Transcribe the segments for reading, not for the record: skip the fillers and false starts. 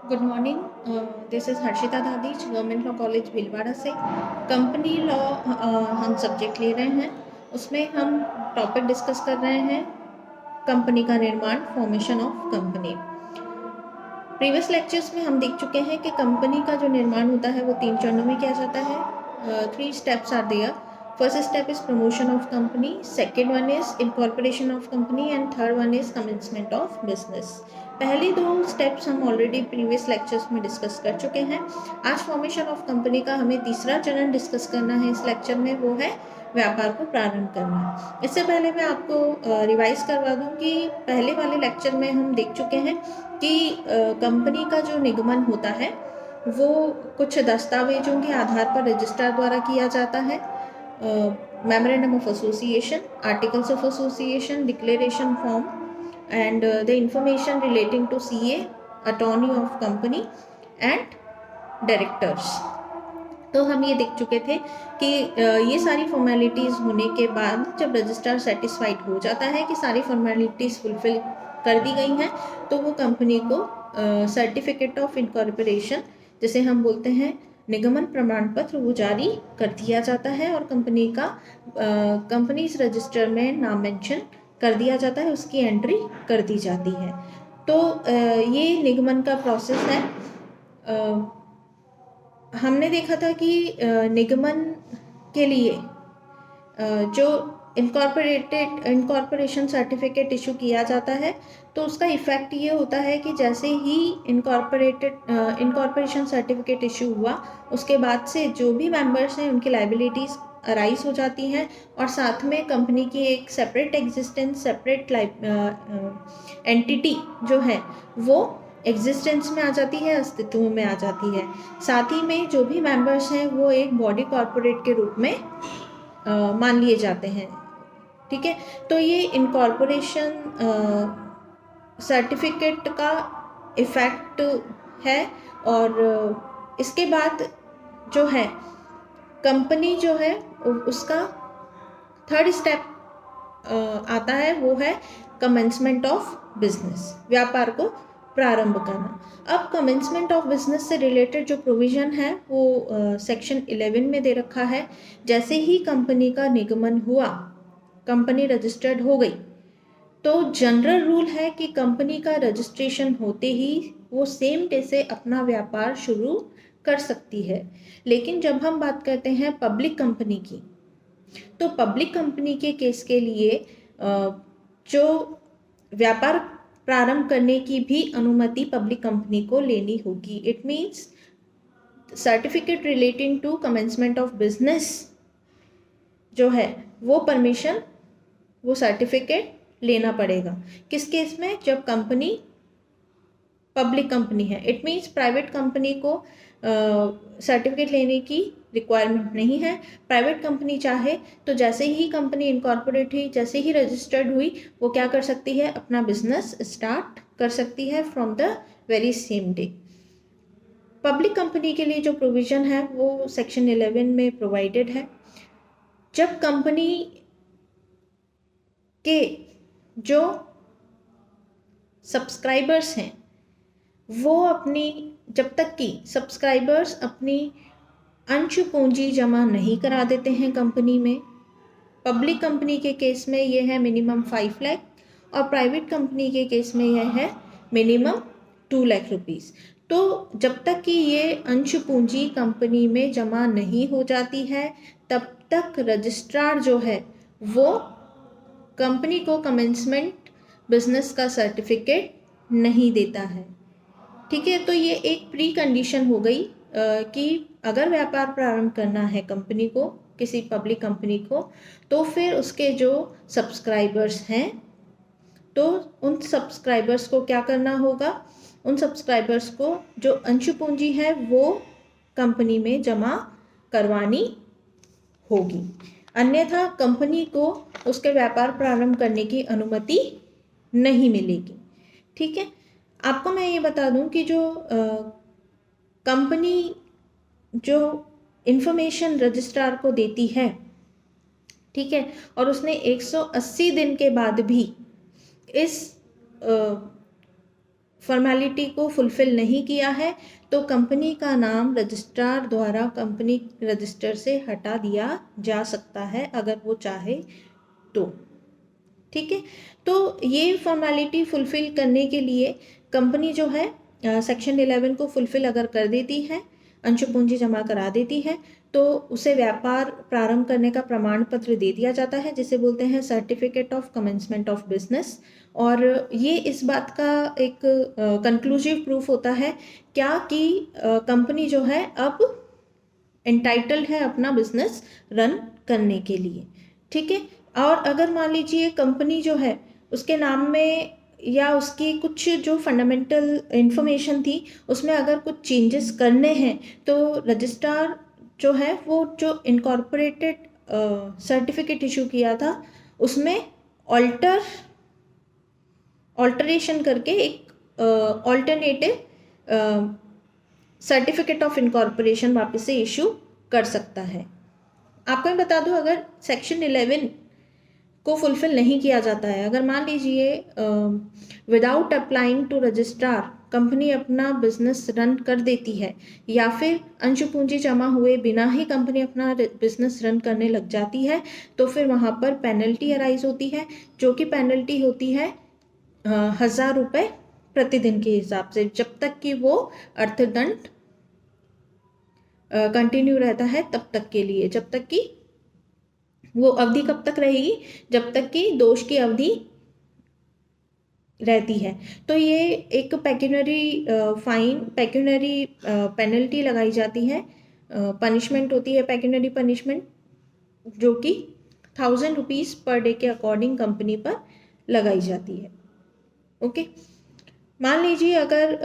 Good morning. This is Harshita Dadhich, government law college Bhilwara से। Company law हम subject ले रहे हैं। उसमें हम टॉपिक डिस्कस कर रहे हैं कंपनी का निर्माण, formation of company. Previous lectures में हम देख चुके हैं कि कंपनी का जो निर्माण होता है वो 3 चरणों में किया जाता है। 3 steps are there. First step is promotion of company, second one is incorporation of company and third one is commencement of business. पहले 2 स्टेप्स हम ऑलरेडी प्रीवियस लेक्चर्स में डिस्कस कर चुके हैं। आज फॉर्मेशन ऑफ कंपनी का हमें तीसरा चरण डिस्कस करना है इस लेक्चर में, वो है व्यापार को प्रारंभ करना। इससे पहले मैं आपको रिवाइज करवा दूं कि पहले वाले लेक्चर में हम देख चुके हैं कि कंपनी का जो निगमन होता है वो कुछ दस्तावेजों के आधार पर रजिस्ट्रार द्वारा किया जाता है। Memorandum of association, articles of association, declaration form and the information relating to CA, attorney of company and directors. तो हम ये देख चुके थे कि ये सारी फॉर्मेलिटीज़ होने के बाद जब रजिस्ट्रार सेटिस्फाइड हो जाता है कि सारी फॉर्मेलिटीज़ फुलफिल कर दी गई हैं, तो वो कंपनी को सर्टिफिकेट ऑफ इनकॉर्पोरेशन, जिसे हम बोलते हैं निगमन प्रमाण पत्र, वो जारी कर दिया जाता है और कंपनी का कंपनीज रजिस्टर में नाम मेंशन कर दिया जाता है, उसकी एंट्री कर दी जाती है। तो ये निगमन का प्रोसेस है। हमने देखा था कि निगमन के लिए जो इनकॉर्पोरेशन सर्टिफिकेट इशू किया जाता है, तो उसका इफ़ेक्ट ये होता है कि जैसे ही इनकॉर्पोरेशन सर्टिफिकेट इशू हुआ, उसके बाद से जो भी मेंबर्स हैं उनकी लाइबिलिटीज़ अराइज हो जाती हैं और साथ में कंपनी की एक सेपरेट एग्जिस्टेंस, सेपरेट एंटिटी जो है वो एग्जिस्टेंस में आ जाती है, अस्तित्व में आ जाती है। साथ ही में जो भी मेंबर्स हैं वो एक बॉडी कॉर्पोरेट के रूप में मान लिए जाते हैं। ठीक है, तो ये इनकॉर्पोरेशन सर्टिफिकेट का इफ़ेक्ट है। और इसके बाद जो है कंपनी जो है उसका थर्ड स्टेप आता है, वो है कमेंसमेंट ऑफ बिजनेस, व्यापार को प्रारंभ करना। अब कमेंसमेंट ऑफ बिजनेस से रिलेटेड जो प्रोविज़न है वो सेक्शन 11 में दे रखा है। जैसे ही कंपनी का निगमन हुआ, कंपनी रजिस्टर्ड हो गई, तो जनरल रूल है कि कंपनी का रजिस्ट्रेशन होते ही वो सेम डे से अपना व्यापार शुरू कर सकती है। लेकिन जब हम बात करते हैं पब्लिक कंपनी की, तो पब्लिक कंपनी के केस के लिए जो व्यापार प्रारंभ करने की भी अनुमति पब्लिक कंपनी को लेनी होगी। It means certificate relating to commencement of business जो है वो परमिशन, वो सर्टिफिकेट लेना पड़ेगा। किस केस में? जब कंपनी पब्लिक कंपनी है। इट मीन्स प्राइवेट कंपनी को सर्टिफिकेट लेने की रिक्वायरमेंट नहीं है। प्राइवेट कंपनी चाहे तो जैसे ही कंपनी इनकॉर्पोरेट हुई, जैसे ही रजिस्टर्ड हुई, वो क्या कर सकती है? अपना बिजनेस स्टार्ट कर सकती है from the very same day. Public company के लिए जो प्रोविज़न है वो सेक्शन 11 में प्रोवाइडेड है। जब कंपनी के जो सब्सक्राइबर्स हैं वो अपनी, जब तक कि सब्सक्राइबर्स अपनी अंश पूंजी जमा नहीं करा देते हैं कंपनी में, पब्लिक कंपनी के केस में यह है मिनिमम 5 लाख और प्राइवेट कंपनी के केस में यह है मिनिमम 2 लाख रुपीस। तो जब तक कि ये अंश पूंजी कंपनी में जमा नहीं हो जाती है, तब तक रजिस्ट्रार जो है वो कंपनी को कमेंसमेंट बिजनेस का सर्टिफिकेट नहीं देता है। ठीक है, तो ये एक प्री कंडीशन हो गई कि अगर व्यापार प्रारंभ करना है कंपनी को, किसी पब्लिक कंपनी को, तो फिर उसके जो सब्सक्राइबर्स हैं, तो उन सब्सक्राइबर्स को क्या करना होगा? उन सब्सक्राइबर्स को जो अंश पूंजी है वो कंपनी में जमा करवानी होगी, अन्यथा कंपनी को उसके व्यापार प्रारंभ करने की अनुमति नहीं मिलेगी। ठीक है, आपको मैं ये बता दूं कि जो कंपनी जो इंफॉर्मेशन रजिस्ट्रार को देती है, ठीक है, और उसने 180 दिन के बाद भी इस फॉर्मेलिटी को फुलफिल नहीं किया है तो कंपनी का नाम रजिस्ट्रार द्वारा कंपनी रजिस्टर से हटा दिया जा सकता है अगर वो चाहे तो। ठीक है, तो ये फॉर्मेलिटी फुलफिल करने के लिए कंपनी जो है सेक्शन 11 को फुलफिल अगर कर देती है, अंशु पूंजी जमा करा देती है, तो उसे व्यापार प्रारंभ करने का प्रमाण पत्र दे दिया जाता है जिसे बोलते हैं certificate of commencement of business. और ये इस बात का एक कंक्लूसिव प्रूफ होता है क्या कि कंपनी जो है अब एंटाइटल्ड है अपना बिजनेस रन करने के लिए। ठीक है, और अगर मान लीजिए कंपनी जो है उसके नाम में या उसकी कुछ जो फंडामेंटल इंफॉर्मेशन थी उसमें अगर कुछ चेंजेस करने हैं तो रजिस्ट्रार जो है वो जो इनकॉर्पोरेटेड सर्टिफिकेट इशू किया था उसमें ऑल्टरेशन करके एक ऑल्टरनेटिव सर्टिफिकेट ऑफ इनकॉर्पोरेशन वापस से इशू कर सकता है। आपको मैं बता दूं, अगर सेक्शन 11 को फुलफिल नहीं किया जाता है, अगर मान लीजिए without applying to registrar company अपना बिजनेस रन कर देती है या फिर अंशु पूंजी जमा हुए बिना ही कंपनी अपना बिजनेस रन करने लग जाती है तो फिर वहाँ पर पेनल्टी अराइज होती है, जो कि पेनल्टी होती है 1000 रुपये प्रतिदिन के हिसाब से, जब तक कि वो अर्थदंड कंटिन्यू रहता है तब तक के लिए, जब तक कि वो अवधि कब तक रहेगी, जब तक कि दोष की अवधि रहती है। तो ये एक पेक्यूनरी पेनल्टी लगाई जाती है, पनिशमेंट होती है पेक्यूनरी पनिशमेंट, जो कि 1000 रुपीज़ पर डे के अकॉर्डिंग कंपनी पर लगाई जाती है। ओके, मान लीजिए अगर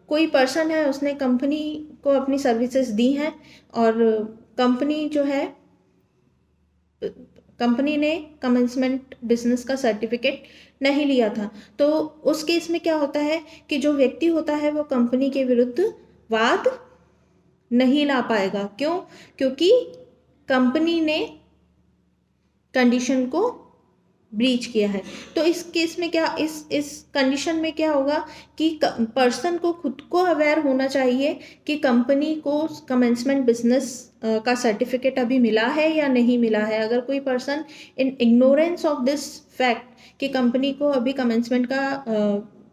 कोई पर्सन है उसने कंपनी को अपनी सर्विसेज दी हैं और कंपनी ने कमेंसमेंट बिजनेस का सर्टिफिकेट नहीं लिया था, तो उस केस में क्या होता है कि जो व्यक्ति होता है वो कंपनी के विरुद्ध वाद नहीं ला पाएगा। क्यों? क्योंकि कंपनी ने कंडीशन को ब्रीच किया है। तो इस केस में क्या, इस कंडीशन में क्या होगा कि पर्सन को खुद को अवेयर होना चाहिए कि कंपनी को कमेंसमेंट बिजनेस का सर्टिफिकेट अभी मिला है या नहीं मिला है। अगर कोई person in ignorance of this fact कि कंपनी को अभी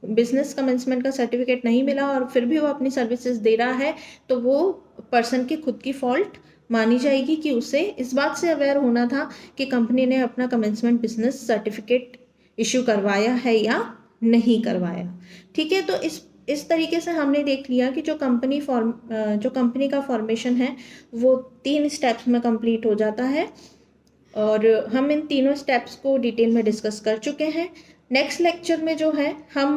बिजनेस कमेंसमेंट का सर्टिफिकेट नहीं मिला और फिर भी वो अपनी सर्विसेज दे रहा है, तो वो पर्सन की खुद की फॉल्ट मानी जाएगी कि उसे इस बात से अवेयर होना था कि कंपनी ने अपना कमेंसमेंट बिजनेस सर्टिफिकेट इशू करवाया है या नहीं करवाया। ठीक है, तो इस तरीके से हमने देख लिया कि जो कंपनी का फॉर्मेशन है वो 3 स्टेप्स में कंप्लीट हो जाता है और हम इन तीनों स्टेप्स को डिटेल में डिस्कस कर चुके हैं। नेक्स्ट लेक्चर में जो है हम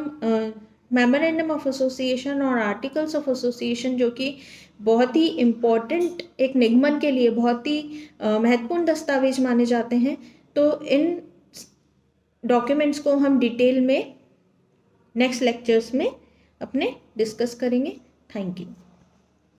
मेमोरेंडम ऑफ एसोसिएशन और आर्टिकल्स ऑफ एसोसिएशन, जो कि बहुत ही इम्पॉर्टेंट एक निगमन के लिए बहुत ही महत्वपूर्ण दस्तावेज माने जाते हैं, तो इन डॉक्यूमेंट्स को हम डिटेल में नेक्स्ट लेक्चर्स में अपने डिस्कस करेंगे। Thank you.